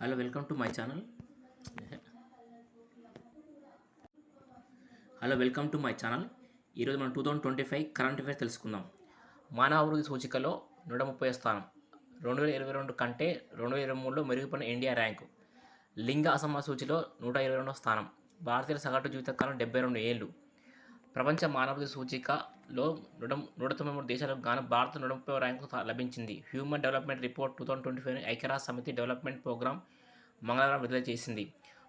Hello welcome to my channel. ఈరోజు మనం 2025 current affairs తెలుసుకుందాం. మానవ అభివృద్ధి సూచికలో 130వ స్థానం. 2022 కంటే 2023లో మెరుగుపడిన ఇండియా ర్యాంకు. లింగ అసమాన సూచిలో 122వ స్థానం. భారతీయుల సగటు జీవితకాలం 72 ఏళ్ళు. ప్రపంచ మానవాభివృద్ధి సూచికలో 193 దేశాలకు గాను భారత్ 130వ ర్యాంకు లభించింది. హ్యూమన్ డెవలప్మెంట్ రిపోర్ట్ 2025 ఐక్యరాజ్య సమితి డెవలప్మెంట్ ప్రోగ్రామ్ మంగళవారం విడుదల చేసింది.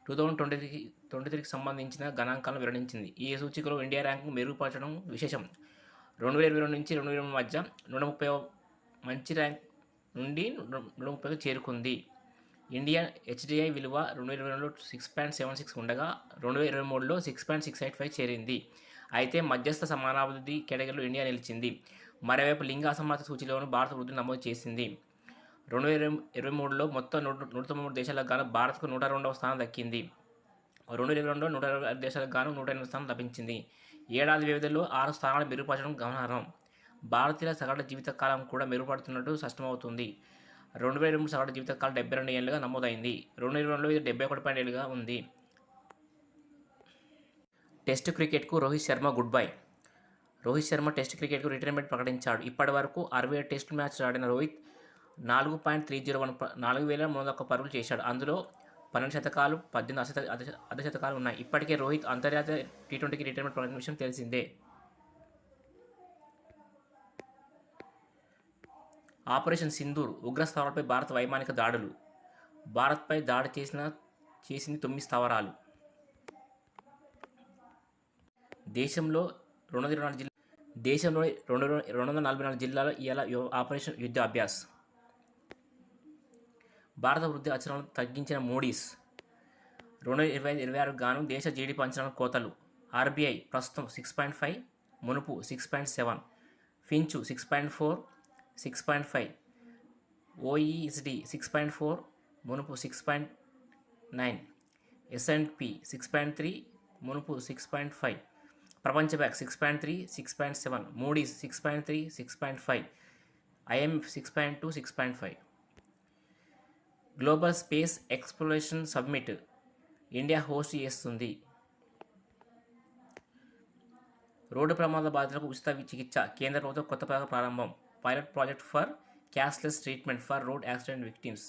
2023కి సంబంధించిన గణాంకాలను వెల్లడించింది. ఈ సూచికలో ఇండియా ర్యాంకు మెరుగుపరచడం విశేషం. 2022 నుంచి 2023 మధ్య 130వ మంచి ర్యాంక్ నుండి 130కి చేరుకుంది. ఇండియా హెచ్డిఐ విలువ 2022లో 6.76 ఉండగా 2023లో 6.685 చేరింది. అయితే మధ్యస్థ సమానాభివృద్ధి కేటగిరీలో ఇండియా నిలిచింది. మరోవైపు లింగ అసమానత సూచిలోనూ భారత్ వృద్ధి నమోదు చేసింది. 2023లో మొత్తం 193 దేశాలకు గాను భారత్కు 102వ స్థానం దక్కింది. 2022లో 120 దేశాలకు గాను 108వ స్థానం లభించింది. ఏడాది వ్యవధిలో 6 స్థానాలు మెరుగుపరచడం గమనార్హం. భారతీయుల సగటు జీవితకాలం కూడా మెరుగుపడుతున్నట్టు స్పష్టమవుతుంది. 2023 సగటు జీవితకాలం 72 ఏళ్లుగా నమోదైంది. 2022లో ఇది 71 ఏళ్లుగా ఉంది. టెస్ట్ క్రికెట్కు Rohit Sharma good bye. Rohit Sharma test క్రికెట్కు రిటైర్మెంట్ ప్రకటించాడు. ఇప్పటి వరకు 67 టెస్ట్ మ్యాచ్లు ఆడిన రోహిత్ 4.301 పరుగులు చేశాడు. అందులో 12 శతకాలు, 18 అర్ధశతకాలు ఉన్నాయి. ఇప్పటికే రోహిత్ అంతర్జాతీయ టీ20కి రిటైర్మెంట్ ప్రకటించిన విషయం తెలిసిందే. ఆపరేషన్ సింధూర్ ఉగ్ర స్థావరాలపై భారత వైమానిక దాడులు. భారత్పై దాడి చేసింది 9 స్థావరాలు. దేశంలో 244 జిల్లాలో ఇవాళ ఆపరేషన్ యుద్ధ అభ్యాస్. భారత వృద్ధి అంచనాలను తగ్గించిన మూడీస్. 2025-26 గాను దేశ జీడీపీ అంచనాల కోతలు. ఆర్బీఐ ప్రస్తుతం 6.5, మునుపు 6.7. ఫించ్ 6.4, 6.5. ఓఈసిడి 6.4, మునుపు 6.9. S&P 6.3, మునుపు 6.5. ప్రపంచ bank 6.3, 6.7. Moody's 6.3, 6.5. IMF 6.2, 6.5. Global space exploration summit India host చేస్తుంది. రోడ్డు ప్రమాద బాధితులకు ఉచిత చికిత్స. కేంద్ర ప్రభుత్వం కొత్త పథకం ప్రారంభం. Pilot project for cashless treatment for road accident victims.